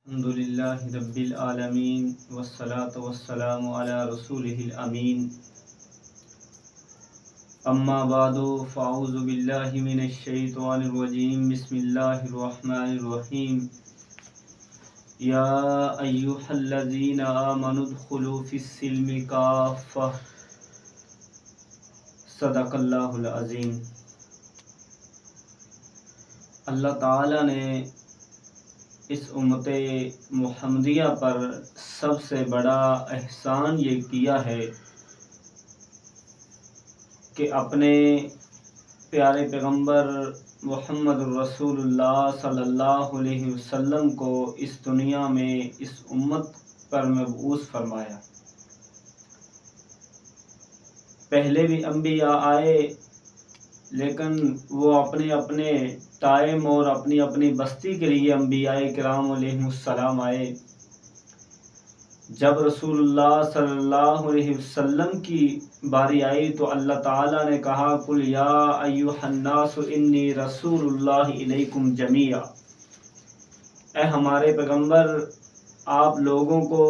الحمد للہ رب العالمین والصلاة والسلام علی رسولہ الامین اما بعد فاعوذ باللہ من الشیطان الرجیم بسم اللہ الرحمن الرحیم یا ایہا الذین آمنوا ادخلوا فی السلم کافہ صدق اللہ العظیم۔ اللہ تعالیٰ نے اس امت محمدیہ پر سب سے بڑا احسان یہ کیا ہے کہ اپنے پیارے پیغمبر محمد الرسول اللہ صلی اللہ علیہ وسلم کو اس دنیا میں اس امت پر مبعوث فرمایا۔ پہلے بھی انبیاء آئے لیکن وہ اپنے اپنے ٹائم اور اپنی اپنی بستی کے لیے انبیاء کرام علیہ السلام آئے۔ جب رسول اللہ صلی اللہ علیہ وسلم کی باری آئی تو اللہ تعالیٰ نے کہا قل یا ایھا الناس انی رسول اللہ الیکم جمیعا، اے ہمارے پیغمبر آپ لوگوں کو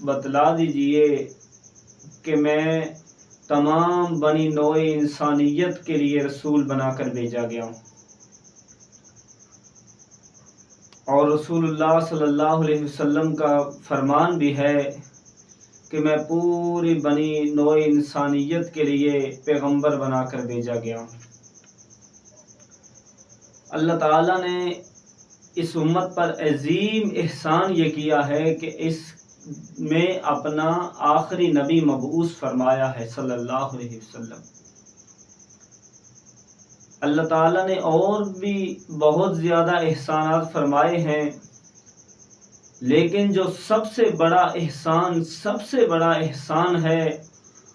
بتلا دیجئے کہ میں تمام بنی نوع انسانیت کے لیے رسول بنا کر بھیجا گیا ہوں، اور رسول اللہ صلی اللہ علیہ وسلم کا فرمان بھی ہے کہ میں پوری بنی نوع انسانیت کے لیے پیغمبر بنا کر بھیجا گیا ہوں۔ اللہ تعالیٰ نے اس امت پر عظیم احسان یہ کیا ہے کہ اس میں اپنا آخری نبی مبعوث فرمایا ہے صلی اللہ علیہ وسلم۔ اللہ تعالیٰ نے اور بھی بہت زیادہ احسانات فرمائے ہیں، لیکن جو سب سے بڑا احسان ہے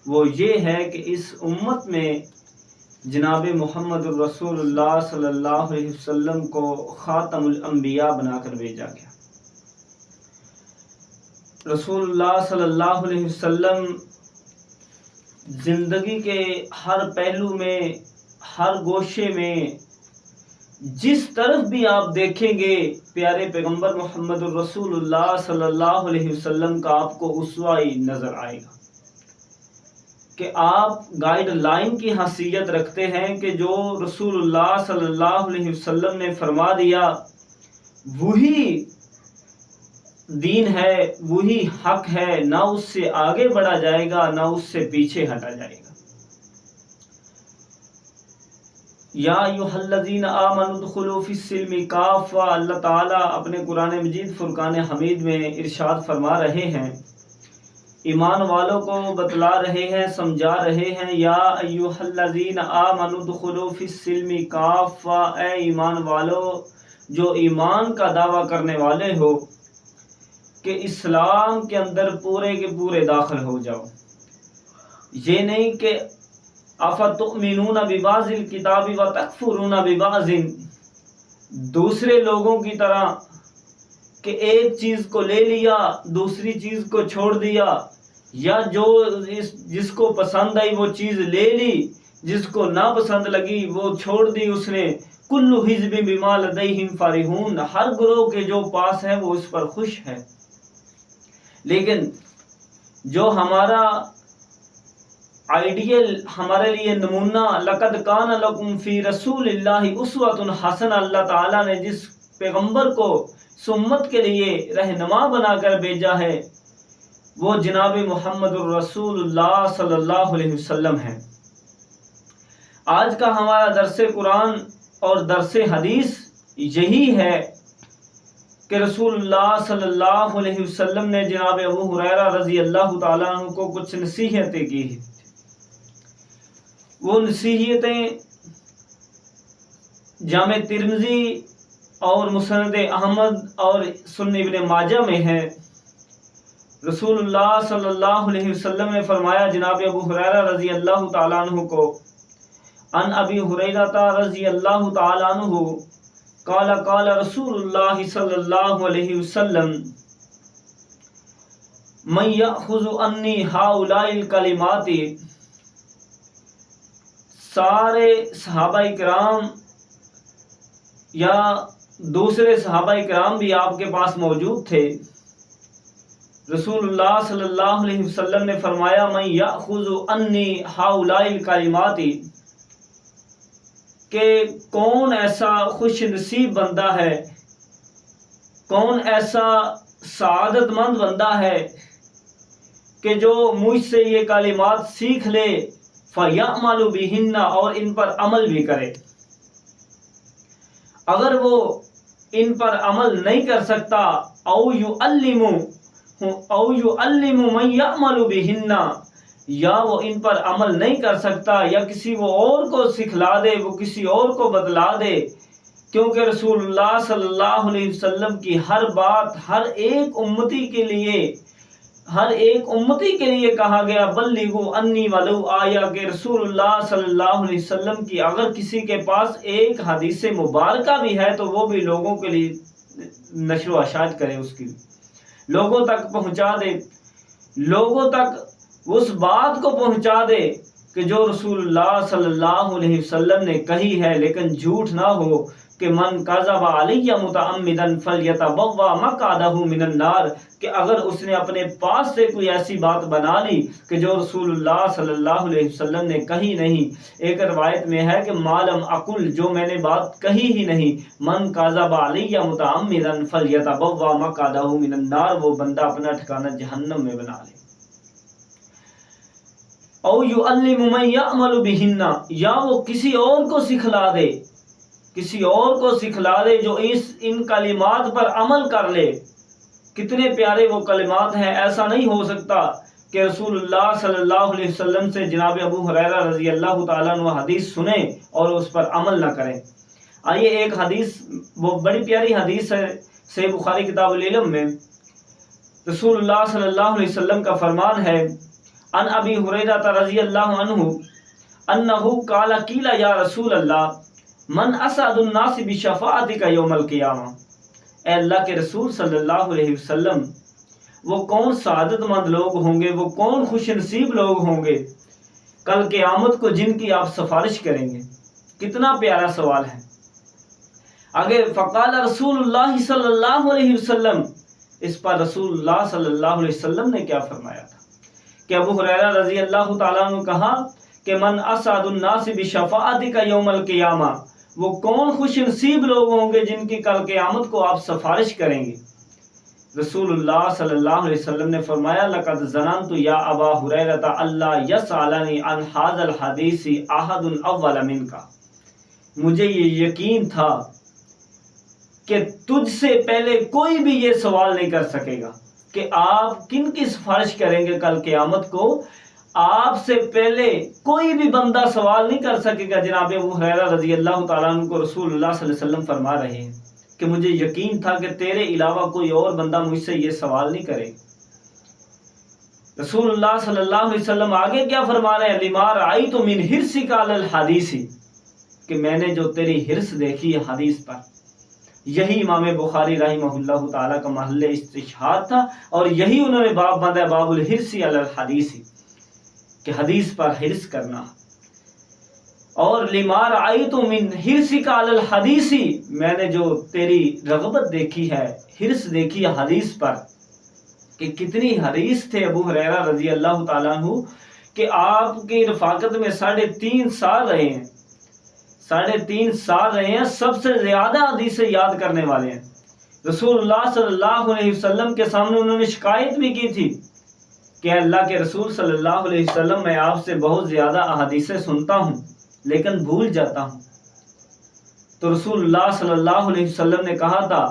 وہ یہ ہے کہ اس امت میں جناب محمد الرسول اللہ صلی اللہ علیہ وسلم کو خاتم الانبیاء بنا کر بھیجا گیا۔ رسول اللہ صلی اللہ علیہ وسلم زندگی کے ہر پہلو میں، ہر گوشے میں، جس طرف بھی آپ دیکھیں گے پیارے پیغمبر محمد الرسول اللہ صلی اللہ علیہ وسلم کا آپ کو اسوہ نظر آئے گا کہ آپ گائیڈ لائن کی حیثیت رکھتے ہیں کہ جو رسول اللہ صلی اللہ علیہ وسلم نے فرما دیا وہی دین ہے، وہی حق ہے، نہ اس سے آگے بڑھا جائے گا نہ اس سے پیچھے ہٹا جائے گا۔ یا ایھا الذین آمنوا ادخلوا فی السلم کافہ، اللہ تعالیٰ اپنے قرآن مجید فرقان حمید میں ارشاد فرما رہے ہیں، ایمان والوں کو بتلا رہے ہیں، سمجھا رہے ہیں، یا ایھا الذین آمنوا ادخلوا فی السلم کافہ، اے ایمان والو جو ایمان کا دعویٰ کرنے والے ہو کہ اسلام کے اندر پورے کے پورے داخل ہو جاؤ۔ یہ نہیں کہ افتؤمنون ببعض الکتاب وتکفرون ببعض، دوسرے لوگوں کی طرح کہ ایک چیز کو لے لیا دوسری چیز کو چھوڑ دیا، یا جو جس کو پسند آئی وہ چیز لے لی، جس کو نہ پسند لگی وہ چھوڑ دی اس نے۔ کل حزب بما لدیہم فرحون، ہر گروہ کے جو پاس ہے وہ اس پر خوش ہے۔ لیکن جو ہمارا آئیڈیل، ہمارے لیے نمونہ، لقد کان لکم فی رسول اللہ اسوۃ حسنہ، اللہ تعالیٰ نے جس پیغمبر کو امت کے لیے رہنما بنا کر بھیجا ہے وہ جناب محمد الرسول اللہ صلی اللہ علیہ وسلم ہے۔ آج کا ہمارا درس قرآن اور درس حدیث یہی ہے کہ رسول اللہ صلی اللہ علیہ وسلم نے جناب ابو ہریرہ رضی اللہ تعالیٰ عنہ کو کچھ نصیحتیں کی ہیں۔ وہ نصیحتیں جامع ترمذی اور مسند احمد اور سنن ابن ماجہ میں ہے۔ رسول اللہ صلی اللہ علیہ وسلم نے فرمایا جناب ابو ہریرہ رضی اللہ تعالیٰ عنہ کو، عن ابی ہریرہ رضی اللہ تعالیٰ عنہ قال قال رسول اللہ صلی اللہ علیہ وسلم من یأخذ عنی ہؤلاء الکلمات، سارے صحابہ کرام یا دوسرے صحابہ اکرام بھی آپ کے پاس موجود تھے۔ رسول اللہ صلی اللہ علیہ وسلم نے فرمایا من یأخذ عنی ہؤلاء الکلمات، کہ کون ایسا خوش نصیب بندہ ہے، کون ایسا سعادت مند بندہ ہے کہ جو مجھ سے یہ کلمات سیکھ لے فَيَعْمَلُ بِهِنَّ، اور ان پر عمل بھی کرے۔ اگر وہ ان پر عمل نہیں کر سکتا او يُعَلِّمُ مَن يَعْمَلُ بِهِنَّ، یا وہ ان پر عمل نہیں کر سکتا یا کسی وہ اور کو سکھلا دے، وہ کسی اور کو بتلا دے، کیونکہ رسول اللہ صلی اللہ علیہ وسلم کی ہر بات ہر ایک امتی کے لیے کہا گیا بلغوا انی ولو آیا، کہ رسول اللہ صلی اللہ علیہ وسلم کی اگر کسی کے پاس ایک حدیث مبارکہ بھی ہے تو وہ بھی لوگوں کے لیے نشر و اشاعت کرے، اس کی لوگوں تک پہنچا دے، لوگوں تک اس بات کو پہنچا دے کہ جو رسول اللہ صلی اللہ علیہ وسلم نے کہی ہے، لیکن جھوٹ نہ ہو کہ من کذب علی متعمدا فلیتبوأ مقعدہ من النار، کہ اگر اس نے اپنے پاس سے کوئی ایسی بات بنا لی کہ جو رسول اللہ صلی اللہ علیہ وسلم نے کہی نہیں۔ ایک روایت میں ہے کہ مالم اقل، جو میں نے بات کہی ہی نہیں، من کذب علی متعمدا فلیتبوأ مقعدہ من النار، وہ بندہ اپنا ٹھکانہ جہنم میں بنا لے۔ او یعلم من یعمل بہن، یا وہ کسی اور کو سکھلا دے، کسی اور کو سکھلا دے جو ان کلمات پر عمل کر لے۔ کتنے پیارے وہ کلمات ہیں، ایسا نہیں ہو سکتا کہ رسول اللہ صلی اللہ علیہ وسلم سے جناب ابو ہریرہ رضی اللہ تعالیٰ عنہ حدیث سنیں اور اس پر عمل نہ کریں۔ آئیے ایک حدیث، وہ بڑی پیاری حدیث ہے، صحیح بخاری کتاب العلم میں رسول اللہ صلی اللہ علیہ وسلم کا فرمان ہے ان ابی ہریرہ رضی اللہ عنہ انہ قال قیل یا رسول اللہ من اسعد الناس بشفاعتک یوم القیامہ، اے اللہ کے رسول صلی اللہ علیہ وسلم، وہ کون سعادت مند لوگ ہوں گے، وہ کون خوش نصیب لوگ ہوں گے کل قیامت کو جن کی آپ سفارش کریں گے؟ کتنا پیارا سوال ہے۔ آگے فقال رسول اللہ صلی اللہ علیہ وسلم، اس پر رسول اللہ صلی اللہ علیہ وسلم نے کیا فرمایا تھا کہ ابو ہریرہ رضی اللہ تعالیٰ عنہ کہا کہ من اسعد الناس بشفاعتک یوم القیامہ، وہ کون خوش نصیب لوگ ہوں گے جن کی کل قیامت کو آپ سفارش کریں گے؟ رسول اللہ صلی اللہ علیہ وسلم نے فرمایا لقد ظننت یا ابا ہریرہ اللہ یسألنی عن ھذا الحدیث احد اول منک، مجھے یہ یقین تھا کہ تجھ سے پہلے کوئی بھی یہ سوال نہیں کر سکے گا کہ آپ کن کی سفارش کریں گے کل قیامت کو۔ آپ سے پہلے کوئی بھی بندہ سوال نہیں کر سکے گا۔ جناب ابو ہریرہ رضی اللہ تعالیٰ عنہ کو رسول اللہ صلی اللہ علیہ وسلم فرما رہے ہیں کہ مجھے یقین تھا کہ تیرے علاوہ کوئی اور بندہ مجھ سے یہ سوال نہیں کرے۔ رسول اللہ صلی اللہ علیہ وسلم آگے کیا فرما رہے ہیں؟ لما رأیت من حرصک علی الحدیث، کہ میں نے جو تیری حرص دیکھی ہے حدیث پر۔ یہی امام بخاری رحمہ اللہ تعالیٰ کا محل استشہاد تھا، اور یہی انہوں نے باب باندھا ہے باب الحرص علی الحدیث، کہ حدیث پر حرص کرنا۔ اور لما رأیت من حرصک علی الحدیث، میں نے جو تیری رغبت دیکھی ہے، حرص دیکھی ہے حدیث پر، کہ کتنی حریص تھے ابو ہریرہ رضی اللہ تعالیٰ عنہ کہ آپ کی رفاقت میں 3.5 سال رہے ہیں، 3.5 سال رہے ہیں، سب سے زیادہ حدیثیں یاد کرنے والے ہیں۔ رسول اللہ صلی اللہ علیہ وسلم کے سامنے انہوں نے شکایت بھی کی تھی کہ اللہ کے رسول صلی اللہ علیہ وسلم، میں آپ سے بہت زیادہ احادیثیں سنتا ہوں لیکن بھول جاتا ہوں۔ تو رسول اللہ صلی اللہ علیہ وسلم نے کہا تھا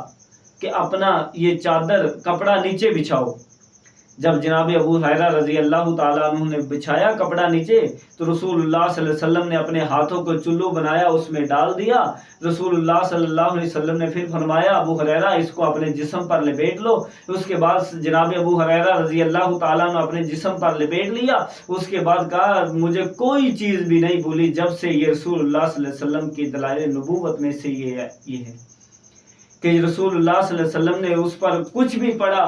کہ اپنا یہ چادر کپڑا نیچے بچھاؤ۔ جب جناب ابو ہریرہ رضی اللہ تعالیٰ عنہ نے بچھایا کپڑا نیچے، تو رسول اللہ صلی اللہ علیہ وسلم نے اپنے ہاتھوں کو چلو بنایا، اس میں ڈال دیا۔ رسول اللہ صلی اللہ علیہ وسلم نے پھر فرمایا ابو ہریرہ اس کو اپنے جسم پر لپیٹ لو۔ اس کے بعد جناب ابو ہریرہ رضی اللہ تعالیٰ عنہ اپنے جسم پر لپیٹ لیا۔ اس کے بعد کہا مجھے کوئی چیز بھی نہیں بھولی جب سے یہ رسول اللہ صلی اللہ علیہ وسلم کی دلائل نبوت میں سے یہ ہے کہ رسول اللہ صلی اللہ علیہ وسلم نے اس پر کچھ بھی پڑھا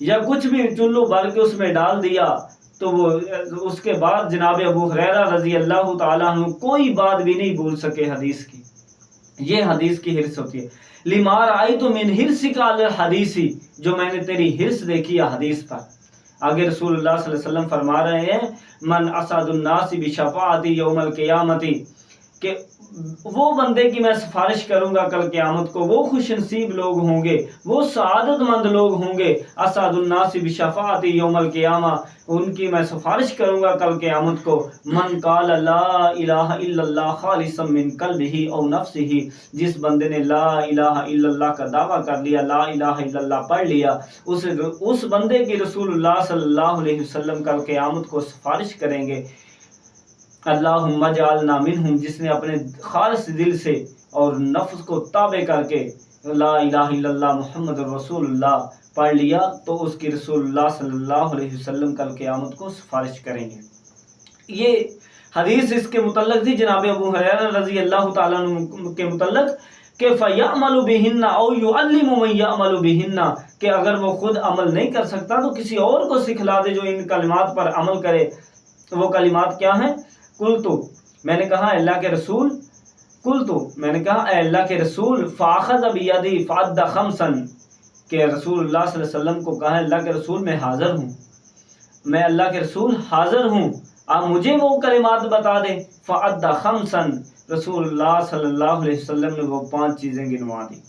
یا کچھ بھی چلو بھر کے اس میں ڈال دیا، تو وہ اس کے بعد جناب ابو ہریرہ رضی اللہ تعالیٰ عنہ کوئی بات بھی نہیں بھول سکے حدیث کی۔ یہ حدیث کی حرص ہوتی ہے. لما رأیت من حرصک علی الحدیث، جو میں نے تیری حرص دیکھی ہے حدیث پر. آگے رسول اللہ صلی اللہ علیہ وسلم فرما رہے ہیں من اسعد الناس بشفاعتی یوم القیامت، کہ وہ بندے کی میں سفارش کروں گا کل قیامت کو، وہ خوش نصیب لوگ ہوں گے، وہ سعادت مند لوگ ہوں گے. اسعد الناس بشفاعتی یوم القیامہ، ان کی میں سفارش کروں گا کل قیامت کو. من قال لا الہ الا اللہ خالصا من قلبہ او نفسہ، جس بندے نے لا الہ الا اللہ کا دعویٰ کر لیا، لا الہ الا اللہ پڑھ لیا، اس بندے کی رسول اللہ صلی اللہ علیہ وسلم کل قیامت کو سفارش کریں گے. اللہم اجعلنا منہم، جس نے اپنے خالص دل سے اور نفس کو تابع کر کے لا الہ الا اللہ محمد رسول اللہ پڑھ لیا، تو اس کی رسول اللہ صلی اللہ علیہ وسلم کل قیامت کو سفارش کریں گے. یہ حدیث اس کے متعلق تھی جناب ابو ہریرہ رضی اللہ تعالیٰ عنہ کے متعلق کہ فَيَعْمَلُ بِهِنَّ أَوْ يُعَلِّمُ مَنْ يَعْمَلُ بِهِنَّ، کہ اگر وہ خود عمل نہیں کر سکتا تو کسی اور کو سکھلا دے جو ان کلمات پر عمل کرے. وہ کلمات کیا ہیں؟ قلتو، میں نے کہا اللہ کے رسول، قلتو میں نے کہا اے اللہ کے رسول، فاخذ بیدی فعد خمسا، کہ رسول اللہ صلی اللہ علیہ وسلم کو کہا اللہ کے رسول میں حاضر ہوں، میں اللہ کے رسول حاضر ہوں، آپ مجھے وہ کلمات بتا دیں. فعد خمسا، رسول اللہ صلی اللہ علیہ وسلم نے وہ 5 چیزیں گنوا دی.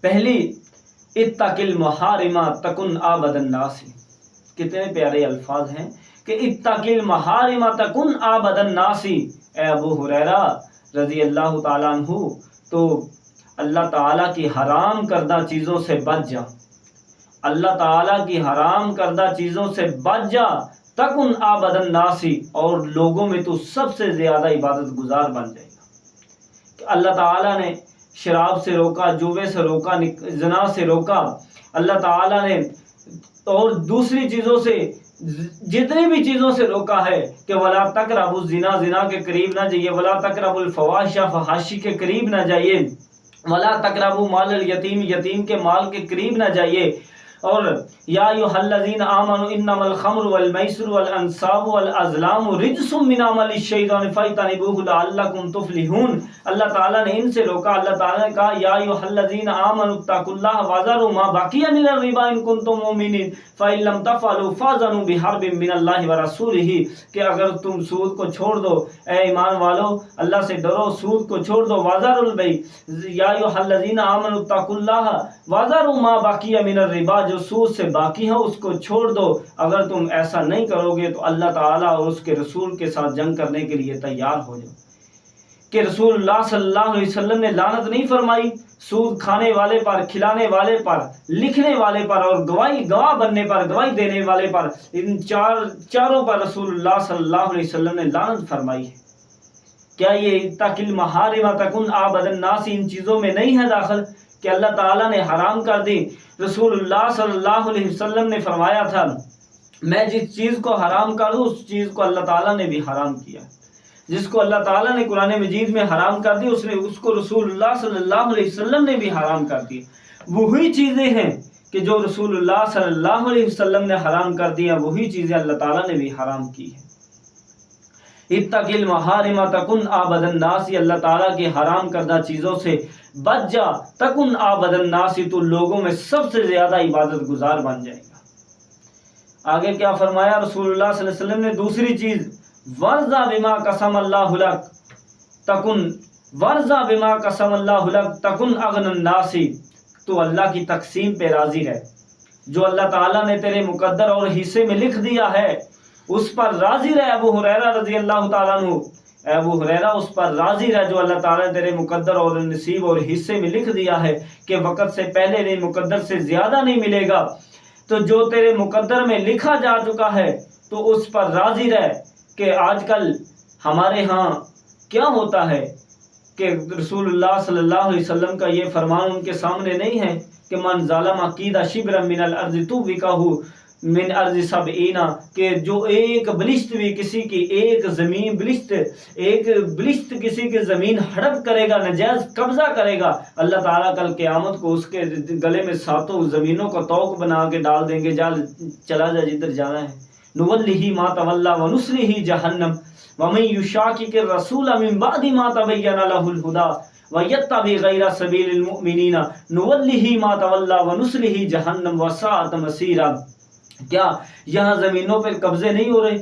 پہلی، اتق المحارم تکن عابد الناس. کتنے پیارے الفاظ ہیں کہ اتق المحارم تکن عابد الناس. اے ابو ہریرہ رضی اللہ تعالیٰ عنہ، تو اللہ تعالیٰ کی حرام کردہ چیزوں سے بچ جا، اللہ تعالیٰ کی حرام کردہ چیزوں سے بچ جا. تکن عابد الناس، اور لوگوں میں تو سب سے زیادہ عبادت گزار بن جائے گا. کہ اللہ تعالیٰ نے شراب سے روکا، جوے سے روکا، زنا سے روکا، اللہ تعالیٰ نے اور دوسری چیزوں سے، جتنی بھی چیزوں سے روکا ہے کہ ولا تقربوا الزنا، زنا کے قریب نہ جائیے، ولا تقربوا الفواحش، فحاشی کے قریب نہ جائیے، ولا تقربوا مال الیتیم، یتیم کے مال کے قریب نہ جائیے. اور یا ایھا الذین آمنوا انما الخمر والمیسر والانصاب والازلام رجس من عمل الشیطان فاجتنبوہ لعلکم تفلحون. اللہ تعالیٰ نے ان سے روکا. اللہ تعالیٰ نے کہا یا ایھا الذین آمنوا اتقوا اللہ وذروا ما بقی من الربا ان کنتم مؤمنین فإن لم تفعلوا فاذنوا بحرب من اللہ ورسولہ، کہ اگر تم سود کو چھوڑ دو، اے ایمان والو اللہ سے ڈرو، سود کو چھوڑ دو. وذروا البیع، یا ایھا الذین آمنوا اتقوا اللہ وذروا ما بقی من الربا، جو سود سے باقی ہے اس کو چھوڑ دو. اگر تم ایسا نہیں کرو گے تو اللہ تعالیٰ اور اس کے رسول کے ساتھ جنگ کرنے کے لیے تیار ہو جاؤ. کہ رسول اللہ صلی اللہ علیہ وسلم نے لعنت نہیں فرمائی سود کھانے والے پر، کھلانے والے پر، لکھنے والے پر، اور گواہ بننے پر، گواہی دینے والے پر. ان چاروں پر رسول اللہ صلی اللہ علیہ وسلم نے لعنت فرمائی ہے. کیا یہ اتق المحارم تکن عابد الناس ان چیزوں میں نہیں ہے داخل کہ اللہ تعالیٰ نے حرام کر دی؟ رسول اللہ صلی اللہ علیہ وسلم نے فرمایا تھا میں جس چیز کو حرام کر دوں اس چیز کو اللہ تعالیٰ نے بھی حرام کیا. جس کو اللہ تعالیٰ نے قرآن مجید میں حرام کر دی اس کو رسول اللہ صلی اللہ علیہ وسلم نے بھی حرام کر دی. وہی چیزیں ہیں کہ جو رسول اللہ صلی اللہ علیہ وسلم نے حرام کر دی ہیں، وہی چیزیں اللہ تعالیٰ نے بھی حرام کی ہیں. اتق المحارم تکن عابد الناس، اللہ تعالیٰ کی حرام کردہ چیزوں سے بچ جا. تکن عابد الناس، تو لوگوں میں سب سے زیادہ عبادت گزار بن جائے گا. آگے کیا فرمایا رسول اللہ صلی اللہ علیہ وسلم نے؟ دوسری چیز، ورضا بما قسم اللہ لک تکن، ورضا بما قسم اللہ لک تکن اغنى الناس، تو اللہ کی تقسیم پہ راضی رہ. جو اللہ تعالیٰ نے تیرے مقدر اور حصے میں لکھ دیا ہے اس پر راضی رہ. ابو ہریرہ رضی اللہ تعالیٰ عنہ، اے ابو ہریرہ اس پر راضی رہ جو اللہ تعالیٰ نے تیرے مقدر اور نصیب اور حصے میں لکھ دیا ہے کہ وقت سے پہلے نہیں، مقدر سے زیادہ نہیں ملے گا. تو جو تیرے مقدر میں لکھا جا چکا ہے تو اس پر راضی رہ. کہ آج کل ہمارے ہاں کیا ہوتا ہے کہ رسول اللہ صلی اللہ علیہ وسلم کا یہ فرمان ان کے سامنے نہیں ہے کہ من ظالم عقیدہ شبرا من الارض توبکہ من ارض سبعین، کہ جو ایک بلشت بھی کسی کی ایک زمین بلشت کسی کی زمین ہڑپ کرے گا، نجائز قبضہ کرے گا، اللہ تعالیٰ کل قیامت کو اس کے گلے میں 7 زمینوں کا طوق بنا کے ڈال دیں گے، چلا جا جدھر جانا ہے. نولہ ما تولی ونصلہ جہنم ومن یشاقق الرسول من بعد ما تبین لہ الہدی وَيَتَّبِعْ غَيْرَ سَبِيلِ الْمُؤْمِنِينَ نُوَلِّهِ مَا تَوَلَّى وَنُصْلِهِ جَهَنَّمَ وَسَاءَتْ مَصِيرًا۔ کیا یہاں زمینوں پر قبضے نہیں ہو رہے؟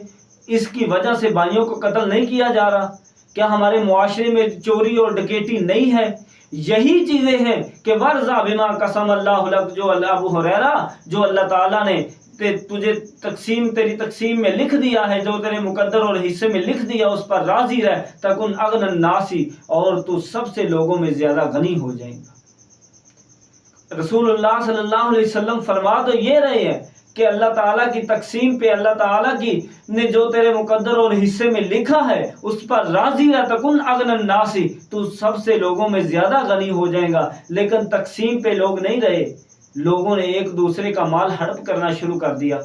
اس کی وجہ سے بھائیوں کو قتل نہیں کیا جا رہا؟ کیا ہمارے معاشرے میں چوری اور ڈکیٹی نہیں ہے؟ یہی چیزیں ہیں کہ وَرْضَ بِمَا قَسَمَ اللَّهُ لَكَ، جو ابو ہریرہ جو اللہ تعالیٰ نے تجھے تیری تقسیم میں لکھ دیا ہے، جو تیرے مقدر اور حصے میں لکھ دیا، اس پر راضی رہ، تکن اغنى الناس، اور تو سب سے لوگوں میں زیادہ غنی ہو جائے گا۔ رسول اللہ صلی اللہ علیہ وسلم فرما تو یہ رہے ہیں کہ اللہ تعالیٰ کی تقسیم پہ اللہ تعالیٰ کی نے جو تیرے مقدر اور حصے میں لکھا ہے اس پر راضی رہ، تکن اغنى الناس، تو سب سے لوگوں میں زیادہ غنی ہو جائے گا۔ لیکن تقسیم پہ لوگ نہیں رہے، لوگوں نے ایک دوسرے کا مال ہڑپ کرنا شروع کر دیا،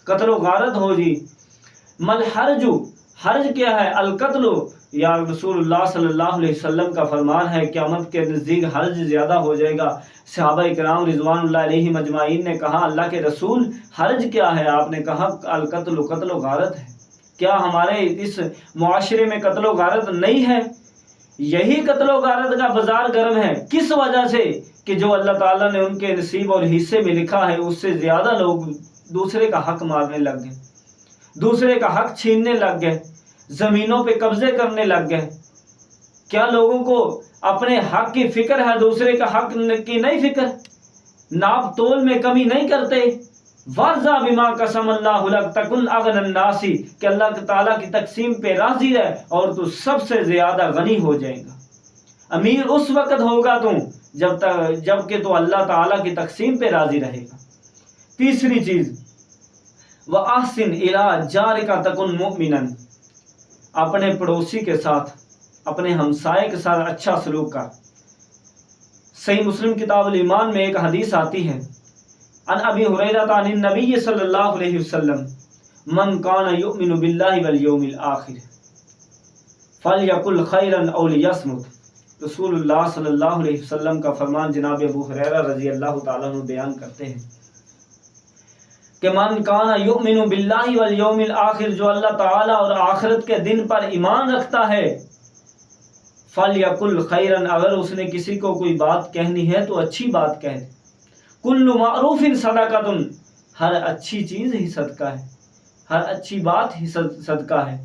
قتل و غارت ہو جی۔ مل حرج، حرج کیا ہے؟ القتل، یا رسول اللہ صلی اللہ علیہ وسلم کا فرمان ہے قیامت کے نزدیک حرج زیادہ ہو جائے گا۔ صحابہ کرام رضوان اللہ علیہم اجمعین نے کہا اللہ کے رسول حرج کیا ہے؟ آپ نے کہا القتل، قتل و غارت ہے۔ کیا ہمارے اس معاشرے میں قتل و غارت نہیں ہے؟ یہی قتل و غارت کا بازار گرم ہے۔ کس وجہ سے؟ کہ جو اللہ تعالیٰ نے ان کے نصیب اور حصے میں لکھا ہے اس سے زیادہ لوگ دوسرے کا حق مارنے لگ گئے، دوسرے کا حق چھیننے لگ گئے، زمینوں پہ قبضے کرنے لگ گئے۔ کیا لوگوں کو اپنے حق کی فکر ہے؟ دوسرے کا حق کی نہیں فکر، ناپ تول میں کمی نہیں کرتے۔ وَارْضَ بِمَا قَسَمَ اللَّهُ لَكَ تَكُنْ أَغْنَى النَّاسِ، کہ اللہ تعالیٰ کی تقسیم پہ راضی رہ اور تو سب سے زیادہ غنی ہو جائے گا۔ امیر اس وقت ہوگا تو جب کہ تو اللہ تعالیٰ کی تقسیم پہ راضی رہے گا۔ تیسری چیز، وَأَحْسِنْ إِلَىٰ جَارِكَ تَكُنْ مُؤْمِنًا، اپنے پڑوسی کے ساتھ، اپنے ہمسائے کے ساتھ اچھا سلوک کر۔ صحیح مسلم کتاب الایمان میں ایک حدیث آتی ہے، عن ابی ہریرہ عن النبی صلی اللہ علیہ وسلم، من کان یؤمن باللہ والیوم الآخر فلیقل خیرا او لیصمت۔ رسول اللہ صلی اللہ علیہ وسلم کا فرمان جناب ابو ہریرہ رضی اللہ تعالیٰ عنہ بیان کرتے ہیں کہ من کان یؤمن باللہ والیوم الآخر، جو اللہ تعالیٰ اور آخرت کے دن پر ایمان رکھتا ہے، فلیقل خیرا، اگر اس نے کسی کو کوئی بات کہنی ہے تو اچھی بات کہے۔ کل معروف صدقۃ، ہر اچھی چیز ہی صدقہ ہے، ہر اچھی بات ہی صدقہ ہے۔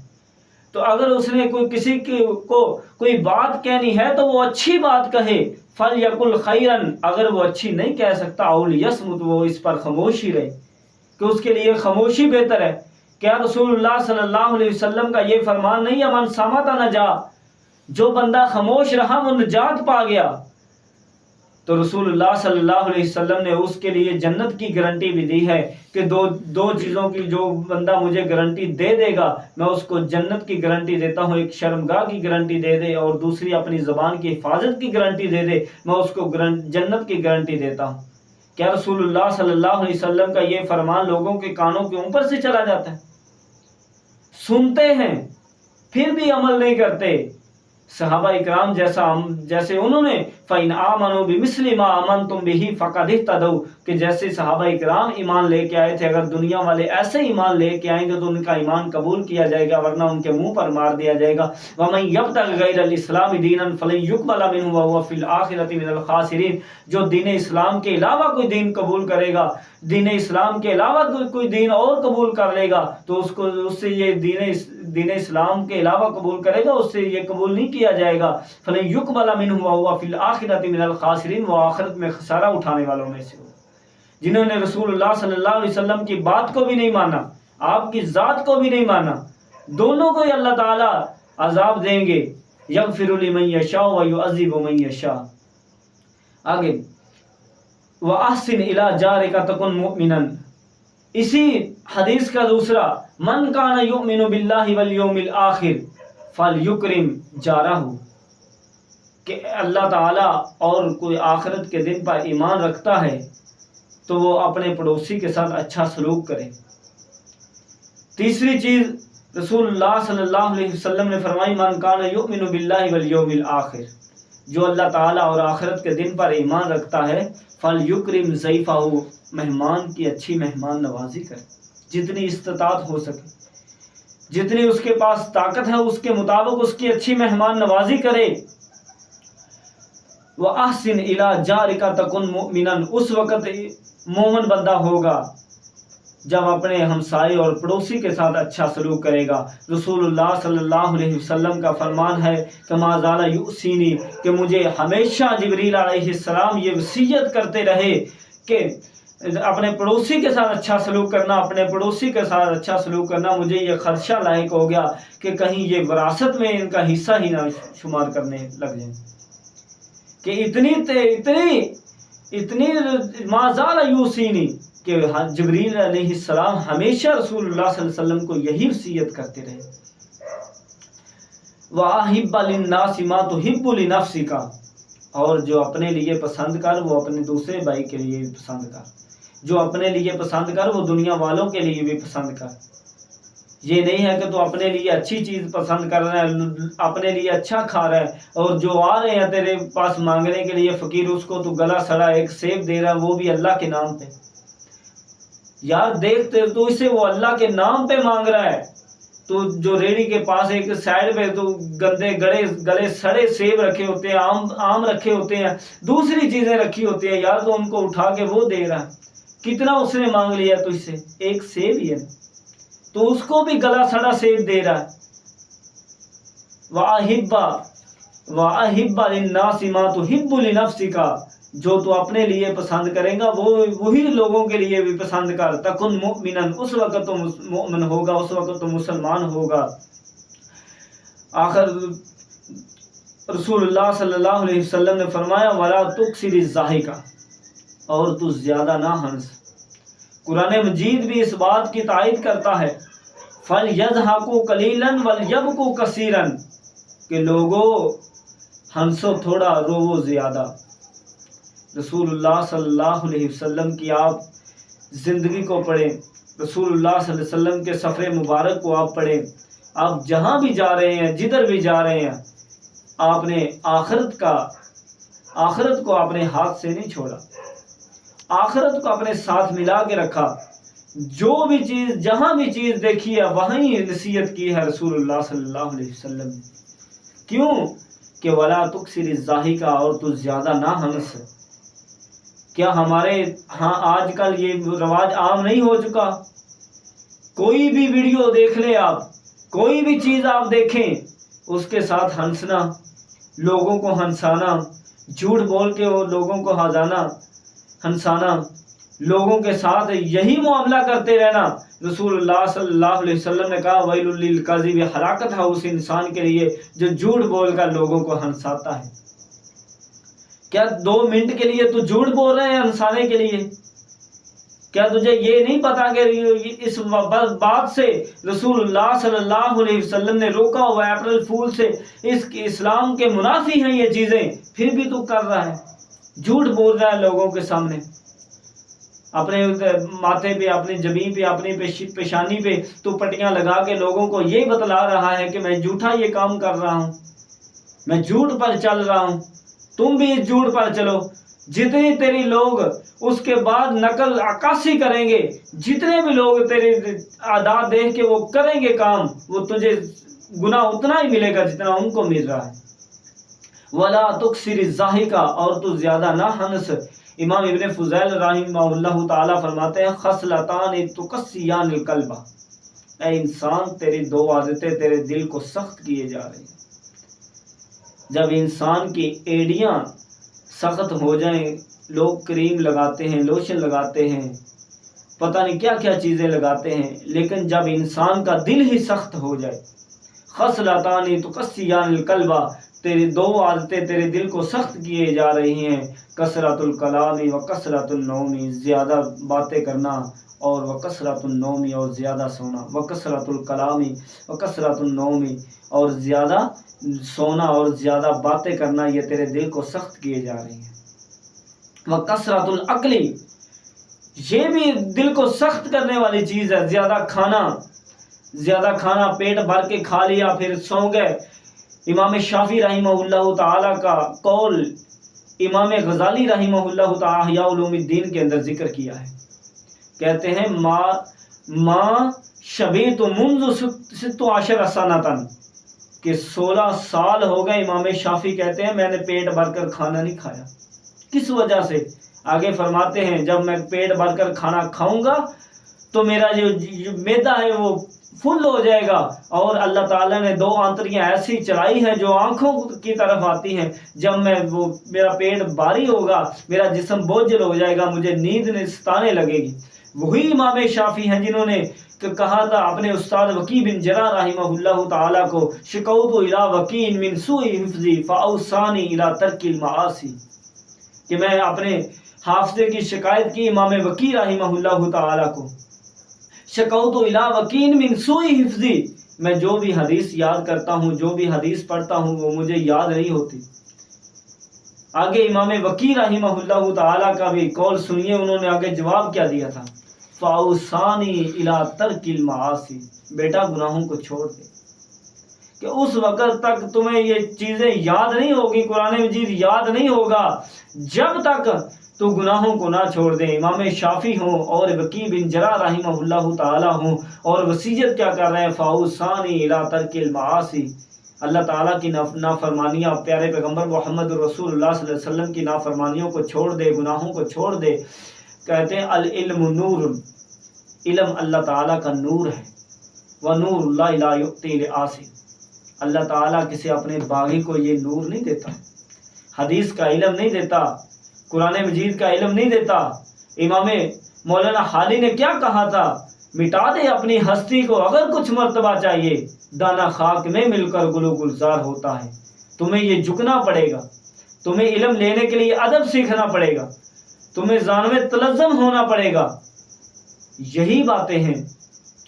تو اگر اس نے کسی کو کوئی بات کہنی ہے تو وہ اچھی بات کہے، فلیقل خیرا، اگر وہ اچھی نہیں کہہ سکتا، او لیصمت، وہ اس پر خاموش ہی رہے، کہ اس کے لیے خاموشی بہتر ہے۔ کیا رسول اللہ صلی اللہ علیہ وسلم کا یہ فرمان نہیں ہے من صمت نجا، جو بندہ خاموش رہا وہ نجات پا گیا؟ تو رسول اللہ صلی اللہ علیہ وسلم نے اس کے لیے جنت کی گارنٹی بھی دی ہے کہ دو چیزوں کی جو بندہ مجھے گارنٹی دے دے گا میں اس کو جنت کی گارنٹی دیتا ہوں، ایک شرمگاہ کی گارنٹی دے دے اور دوسری اپنی زبان کی حفاظت کی گارنٹی دے دے، میں اس کو جنت کی گارنٹی دیتا ہوں۔ کیا رسول اللہ صلی اللہ علیہ وسلم کا یہ فرمان لوگوں کے کانوں کے اوپر سے چلا جاتا ہے؟ سنتے ہیں پھر بھی عمل نہیں کرتے۔ صحابہ اکرام جیسے انہوں نے فَإِنْ آمَنُوا بِمِثْلِ مَا آمَنْتُمْ بِهِ فَقَدِ اهْتَدَوْا، کہ جیسے صحابہ اکرام ایمان لے کے آئے تھے، اگر دنیا والے ایسے ایمان لے کے آئیں گے تو ان کا ایمان قبول کیا جائے گا، ورنہ ان کے منہ پر مار دیا جائے گا۔ وَمَنْ يَبْتَغِ غَيْرَ الْإِسْلَامِ دِينًا فَلَنْ يُقْبَلَ مِنْهُ وَهُوَ فِي الْآخِرَةِ مِنَ الْخَاسِرِينَ، جو دین اسلام کے علاوہ کوئی دین قبول کرے گا، دین اسلام کے علاوہ کوئی دین اور قبول کر لے گا تو اس سے یہ دین اسلام کے علاوہ قبول کرے گا، اس سے یہ قبول نہیں کیا جائے گا۔ فَلَنْ يُقْبَلَ مِنْهُ وَهُوَ فِي الْآخِرَةِ مِنَ الْخَاسِرِينَ، وہ آخرت میں خسارہ اٹھانے والوں میں سے ہو، جنہوں نے رسول اللہ صلی اللہ علیہ وسلم کی بات کو بھی نہیں مانا، آپ کی ذات کو بھی نہیں مانا، دونوں کو ہی اللہ تعالیٰ عذاب دیں گے۔ یغفر لمن یشاء ویعذب من یشاء۔ آگے وَأَحْسِنْ إِلَىٰ جَارِكَ تَكُنْ مُؤْمِنًا، اسی حدیث کا دوسرا، من کان یؤمن باللہ والیوم الآخر فلیکرم جارہ، کہ اللہ تعالیٰ اور کوئی آخرت کے دن پر ایمان رکھتا ہے تو وہ اپنے پڑوسی کے ساتھ اچھا سلوک کرے۔ تیسری چیز رسول اللہ صلی اللہ علیہ وسلم نے فرمائی من کان یؤمن باللہ والیوم الآخر، جو اللہ تعالیٰ اور آخرت کے دن پر ایمان رکھتا ہے، فلیکرم ضیفہ، مہمان کی اچھی مہمان نوازی کرے، جتنی استطاعت ہو سکے، جتنی اس کے پاس طاقت ہے اس کے مطابق اس کی اچھی مہمان نوازی کرے۔ وَأَحْسِنْ إِلَىٰ جَارِكَ تَكُنْ مُؤْمِنًا، اس وقت مومن بندہ ہوگا جب اپنے ہمسائے اور پڑوسی کے ساتھ اچھا سلوک کرے گا۔ رسول اللہ صلی اللہ علیہ وسلم کا فرمان ہے کہ ما زال یؤسینی، کہ مجھے ہمیشہ جبریل علیہ السلام یہ وصیت کرتے رہے کہ اپنے پڑوسی کے ساتھ اچھا سلوک کرنا، اپنے پڑوسی کے ساتھ اچھا سلوک کرنا۔ مجھے یہ خدشہ لاحق ہو گیا کہ کہیں یہ وراثت میں ان کا حصہ ہی نہ شمار کرنے لگ جائیں، کہ اتنی ما زال یوصینی، کہ جبریل علیہ السلام ہمیشہ رسول اللہ صلی اللہ علیہ وسلم کو یہی وصیت کرتے رہے۔ وَأَحِبَّ لِلنَّاسِ مَا تُحِبُّ لِنَفْسِكَ، اور جو اپنے لیے پسند کر وہ اپنے دوسرے بھائی کے لیے بھی پسند کر، جو اپنے لیے پسند کر وہ دنیا والوں کے لیے بھی پسند کر۔ یہ نہیں ہے کہ تو اپنے لیے اچھی چیز پسند کر رہا ہے، اپنے لیے اچھا کھا رہا ہے، اور جو آ رہے ہیں تیرے پاس مانگنے کے لیے فقیر، اس کو تو گلا سڑا ایک سیب دے رہا ہے، وہ بھی اللہ کے نام پہ۔ یار دیکھتے تو اسے وہ اللہ کے نام پہ مانگ رہا ہے، تو جو ریڑھی کے پاس ایک سائڈ پہ تو گندے گلے سڑے سیب رکھے ہوتے ہیں، آم رکھے ہوتے ہیں، دوسری چیزیں رکھی ہوتی ہیں، یار تو ان کو اٹھا کے وہ دے رہا ہے۔ کتنا اس نے مانگ لیا تو اس سے ایک سیب ہی ہے، تو اس کو بھی گلا سڑا سیب دے رہا ہے۔ وَأَحِبَّ لِلنَّاسِ مَا تُحِبُّ لِنَفْسِكَ، جو تو اپنے لیے پسند کرے گا وہی لوگوں کے لیے بھی پسند کر۔ تکن مؤمنن، اس وقت تو مؤمن ہوگا، اس وقت تو مسلمان ہوگا۔ آخر رسول اللہ صلی اللہ علیہ وسلم نے فرمایا وَلَا تُكْثِرِ الضَّحِكَ، اور تو زیادہ نہ ہنس۔ قرآن مجید بھی اس بات کی تائید کرتا ہے فَلْيَضْحَكُوا قَلِيلًا وَلْيَبْكُوا كَثِيرًا، کہ لوگوں ہنسو تھوڑا روو زیادہ۔ رسول اللہ صلی اللہ علیہ وسلم کی آپ زندگی کو پڑھیں، رسول اللہ صلی اللہ علیہ وسلم کے سفر مبارک کو آپ پڑھیں، آپ جہاں بھی جا رہے ہیں، جدھر بھی جا رہے ہیں، آپ نے آخرت کو اپنے ہاتھ سے نہیں چھوڑا، آخرت کو اپنے ساتھ ملا کے رکھا۔ جو بھی چیز، جہاں بھی چیز دیکھی ہے وہیں نصیحت کی ہے رسول اللہ صلی اللہ علیہ وسلم نے۔ کیوں کہ وَلَا تُكْثِرِ الضَّحِكَ، اور تو زیادہ نہ ہنس۔ کیا ہمارے ہاں آج کل یہ رواج عام نہیں ہو چکا؟ کوئی بھی ویڈیو دیکھ لیں آپ، کوئی بھی چیز آپ دیکھیں، اس کے ساتھ ہنسنا، لوگوں کو ہنسانا، جھوٹ بول کے وہ لوگوں کو ہنسانا، لوگوں کے ساتھ یہی معاملہ کرتے رہنا۔ رسول اللہ صلی اللہ علیہ وسلم نے کہا وَيْلٌ لِّلْكَاذِبِ، ہلاکت ہے اس انسان کے لیے جو جھوٹ بول کر لوگوں کو ہنساتا ہے۔ کیا 2 منٹ کے لیے تو جھوٹ بول رہے ہیں ہنسانے کے لیے؟ کیا تجھے یہ نہیں پتا کہ اس بات سے رسول اللہ صلی اللہ علیہ وسلم نے روکا ہوا ہے، اپریل فول سے اس اسلام کے منافی ہیں یہ چیزیں، پھر بھی تو کر رہا ہے، جھوٹ بول رہا ہے لوگوں کے سامنے، اپنے ماتھے پہ، اپنی جبین پہ، اپنی پیشانی پہ تو پٹیاں لگا کے لوگوں کو یہ بتلا رہا ہے کہ میں جھوٹا یہ کام کر رہا ہوں، میں جھوٹ پر چل رہا ہوں۔ تم بھی اس جھوٹ پر چلو، جتنے تیری لوگ اس کے بعد نقل عکاسی کریں گے، جتنے بھی لوگ تیرے عادات دیکھ کے وہ کریں گے کام، وہ تجھے گناہ اتنا ہی ملے گا جتنا ان کو مل رہا ہے۔ وَلَا تُكْثِرِ الضَّحِكَ، اور تو زیادہ نہ ہنس۔ امام ابن فضیل رحمہ اللہ تعالیٰ فرماتے ہیں خصلتان تقسیان القلب، اے انسان تیری 2 عادتیں تیرے دل کو سخت کیے جا رہی ہیں۔ جب انسان کی ایڑیاں سخت ہو جائیں، لوگ کریم لگاتے ہیں، لوشن لگاتے ہیں، پتہ نہیں کیا کیا چیزیں لگاتے ہیں، لیکن جب انسان کا دل ہی سخت ہو جائے، خصلتان تقسیان القلب، تیری 2 عادتیں تیرے دل کو سخت کیے جا رہی ہیں، کثرت الکلام و کثرت النوم، زیادہ باتیں کرنا، اور وکثرت النوم، اور زیادہ سونا، وکثرت الکلام و کثرت النوم، اور زیادہ سونا اور زیادہ باتیں کرنا، یہ تیرے دل کو سخت کیے جا رہی ہیں۔ وکثرت العقل، یہ بھی دل کو سخت کرنے والی چیز ہے، زیادہ کھانا، پیٹ بھر کے کھا لیا پھر سو گئے۔ امام شافعی رحمہ اللہ تعالی کا قول امام غزالی رحمہ اللہ تعالی احیاء علوم الدین کے اندر ذکر کیا ہے، کہتے ہیں ما شبیت منذ 16 سنۃ، کہ 16 سال ہو گئے، امام شافعی کہتے ہیں میں نے پیٹ بھر کر کھانا نہیں کھایا۔ کس وجہ سے؟ آگے فرماتے ہیں جب میں پیٹ بھر کر کھانا کھاؤں گا تو میرا جو معدہ ہے وہ فل ہو جائے گا، اور اللہ تعالیٰ نے 2 آنتڑیاں ایسی چلائی ہیں جو آنکھوں کی طرف آتی ہیں، جب میں وہ میرا پیٹ بھاری ہوگا، میرا جسم بوجھل ہو جائے گا، مجھے نیند ستانے لگے گی۔ وہی امام شافعی ہیں جنہوں نے کہا تھا اپنے استاد وکی بن جرح رحمہ اللہ تعالیٰ کو، شکوت الی وکی من سوء حفظی فاوصانی الی ترک المعاصی، کہ میں اپنے حافظے کی شکایت کی امام وکی رحمہ اللہ تعالیٰ کو، شکوت الی وکی من سوء حفظی، میں جو بھی حدیث یاد کرتا ہوں، جو بھی حدیث پڑھتا ہوں وہ مجھے یاد نہیں ہوتی۔ آگے امام وکی رحمہ اللہ تعالیٰ کا بھی قول سنیے، انہوں نے آگے جواب کیا دیا تھا، فاوصانی الی ترک المعاصی، بیٹا گناہوں کو چھوڑ دے، کہ اس وقت تک تمہیں یہ چیزیں یاد نہیں ہوگی، قرآن مجید یاد نہیں ہوگا جب تک تو گناہوں کو نہ چھوڑ دیں۔ امام شافعی ہوں اور وکی بن جرح رحمہ اللہ تعالیٰ ہوں، اور وصیت کیا کر رہے ہیں، فاوصانی الی ترک المعاصی، اللہ تعالیٰ کی نافرمانیاں، پیارے پیغمبر محمد رسول اللہ صلی اللہ علیہ وسلم کی نافرمانیوں کو چھوڑ دے، گناہوں کو چھوڑ دے۔ کہتے ہیں العلم نور، علم اللہ تعالیٰ کا نور ہے، وَنُورُ اللَّهِ لَا يُؤْتِي لِعَاصٍ، اللہ تعالیٰ کسی اپنے باغی کو یہ نور نہیں دیتا، حدیث کا علم نہیں دیتا، قرآن مجید کا علم نہیں دیتا۔ امام مولانا حالی نے کیا کہا تھا، مٹا دے اپنی ہستی کو اگر کچھ مرتبہ چاہیے، دانا خاک میں مل کر گل و گلزار ہوتا ہے۔ تمہیں یہ جھکنا پڑے گا، تمہیں علم لینے کے لیے ادب سیکھنا پڑے گا، تمہیں ذانوِ تلزم ہونا پڑے گا۔ یہی باتیں ہیں۔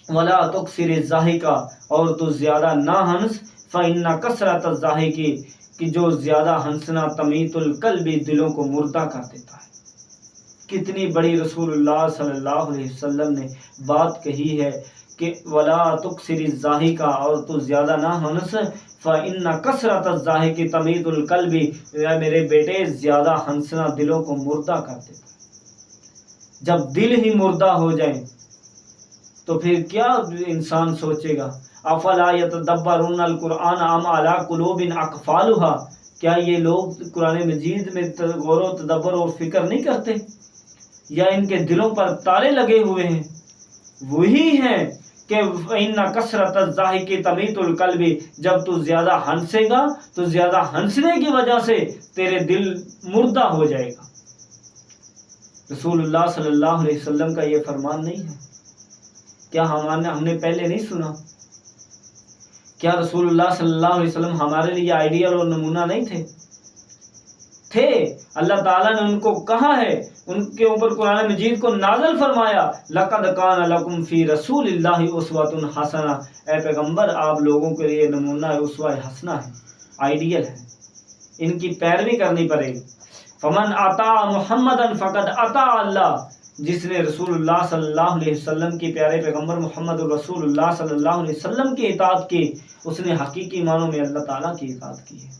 وَلَا تُكْثِرِ الضَّحِكَ، اور تو زیادہ نہ ہنس، فَإِنَّ كَثْرَةَ الضَّحِكِ، کہ جو زیادہ ہنسنا تمیت القلب، دلوں کو مردہ کر دیتا ہے۔ کتنی بڑی رسول اللہ صلی اللہ علیہ وسلم نے بات کہی ہے کہ وَلَا تُكْثِرِ الضَّحِكَ، اور تو زیادہ نہ ہنس، فَإِنَّ كَثْرَةَ الضَّحِكِ تَمِيتُ الْقَلْبِ، میرے بیٹے زیادہ ہنسنا دلوں کو مردہ کر دیتا ہے۔ جب دل ہی مردہ ہو جائیں تو پھر کیا انسان سوچے گا؟ افلا یتدبرون القرآن ام علی قلوب اقفالها، کیا یہ لوگ قرآن مجید میں غور و تدبر اور فکر نہیں کرتے، یا ان کے دلوں پر تالے لگے ہوئے ہیں؟ وہی ہیں کہ ان کثرت الضحک تمیت القلب، جب تو زیادہ ہنسے گا تو زیادہ ہنسنے کی وجہ سے تیرے دل مردہ ہو جائے گا۔ رسول اللہ صلی اللہ علیہ وسلم کا یہ فرمان نہیں ہے کیا ہم نے پہلے نہیں سنا؟ کیا رسول اللہ صلی اللہ علیہ وسلم ہمارے لیے آئیڈیل اور نمونہ نہیں تھے؟ اللہ تعالیٰ نے ان کو کہا ہے، ان کے اوپر قرآن مجید کو نازل فرمایا، لَقَدْ كَانَ لَكُمْ فِي رَسُولِ اللَّهِ أُسْوَةٌ حَسَنَةٌ، اے پیغمبر آپ لوگوں کے لیے نمونہ اسوہ حسنہ ہے، آئیڈیل ہے، ان کی پیروی کرنی پڑے گی۔ فَمَنْ أَطَاعَ مُحَمَّدًا فَقَدْ أَطَاعَ اللَّهَ، جس نے رسول اللہ صلی اللہ علیہ وسلم کی، پیارے پیغمبر محمد رسول اللہ صلی اللہ علیہ وسلم کی اطاعت کی، اس نے حقیقی معنوں میں اللہ تعالیٰ کی اطاعت کی ہے۔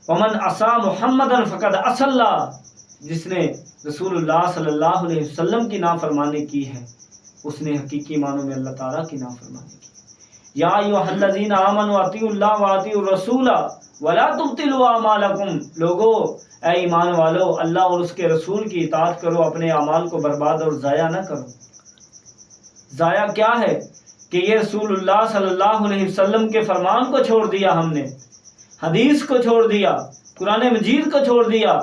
وَمَنْ عَصَىٰ مُحَمَّدًا فَقَدْ عَصَىٰ اللَّهَ، جس نے رسول اللہ صلی اللہ علیہ وسلم کی نافرمانی کی ہے، اس نے حقیقی معنوں میں اللہ تعالیٰ کی نافرمانی کی۔ یا ایھا الذین آمنوا اطیعوا اللہ واطیعوا الرسول ولا تبطلوا اعمالکم، لوگو اے ایمان والو، اللہ اور اس کے رسول کی اطاعت کرو، اپنے اعمال کو برباد اور ضائع نہ کرو۔ ضائع کیا ہے کہ یہ رسول اللہ صلی اللہ علیہ وسلم کے فرمان کو چھوڑ دیا، ہم نے حدیث کو چھوڑ دیا، قرآن مجید کو چھوڑ دیا۔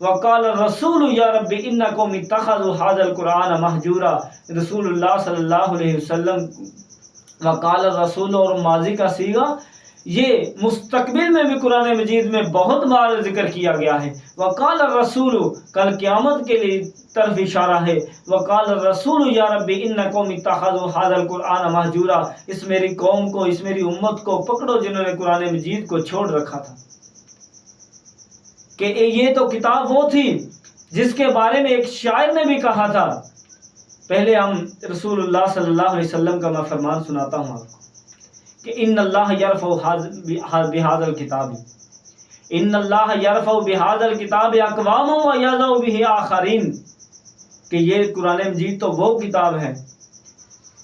وقال الرسول یا رب ان قوم اتخذوا هذا القرآن مہجورا، رسول اللہ صلی اللہ علیہ وسلم، وقال الرسول اور ماضی کا صیغہ، یہ مستقبل میں بھی قرآن مجید میں بہت بار ذکر کیا گیا ہے۔ وقال الرسول کل قیامت کے لیے طرف اشارہ ہے، وقال الرسول یا رب ان قوم اتخذوا هذا القرآن مہجورا، اس میری قوم کو، اس میری امت کو پکڑو جنہوں نے قرآن مجید کو چھوڑ رکھا تھا۔ کہ یہ تو کتاب وہ تھی جس کے بارے میں ایک شاعر نے بھی کہا تھا۔ پہلے ہم رسول اللہ صلی اللہ علیہ وسلم کا میں فرمان سناتا ہوں آپ کو کہ ان اللہ یرفع بہذا الکتاب، ان اللہ یرفع بہذا الکتاب اقواما ویضع بہ آخرین، کہ یہ قرآن مجید تو وہ کتاب ہے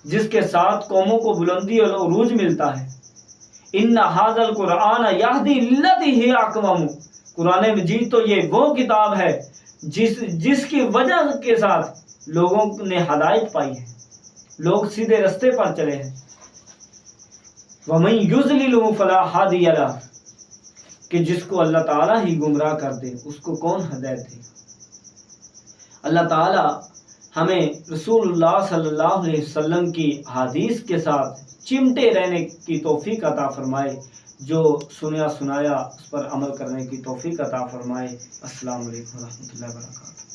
جس کے ساتھ قوموں کو بلندی اور عروج ملتا ہے، ان ھذا القرآن یہدی للتی ہی اقوم، قرآن مجید تو یہ وہ کتاب ہے جس کی وجہ کے ساتھ لوگوں نے ہدایت پائی ہے، لوگ سیدھے رستے پر چلے ہیں۔ وَمَن يُضْلِلْهُ فَلَا هَادِيَ لَهُ، کہ جس کو اللہ تعالیٰ ہی گمراہ کر دے اس کو کون ہدایت دے۔ اللہ تعالیٰ ہمیں رسول اللہ صلی اللہ علیہ وسلم کی حدیث کے ساتھ چمٹے رہنے کی توفیق عطا فرمائے، جو سنیا سنایا اس پر عمل کرنے کی توفیق عطا فرمائے۔ السلام علیکم ورحمۃ اللہ وبرکاتہ۔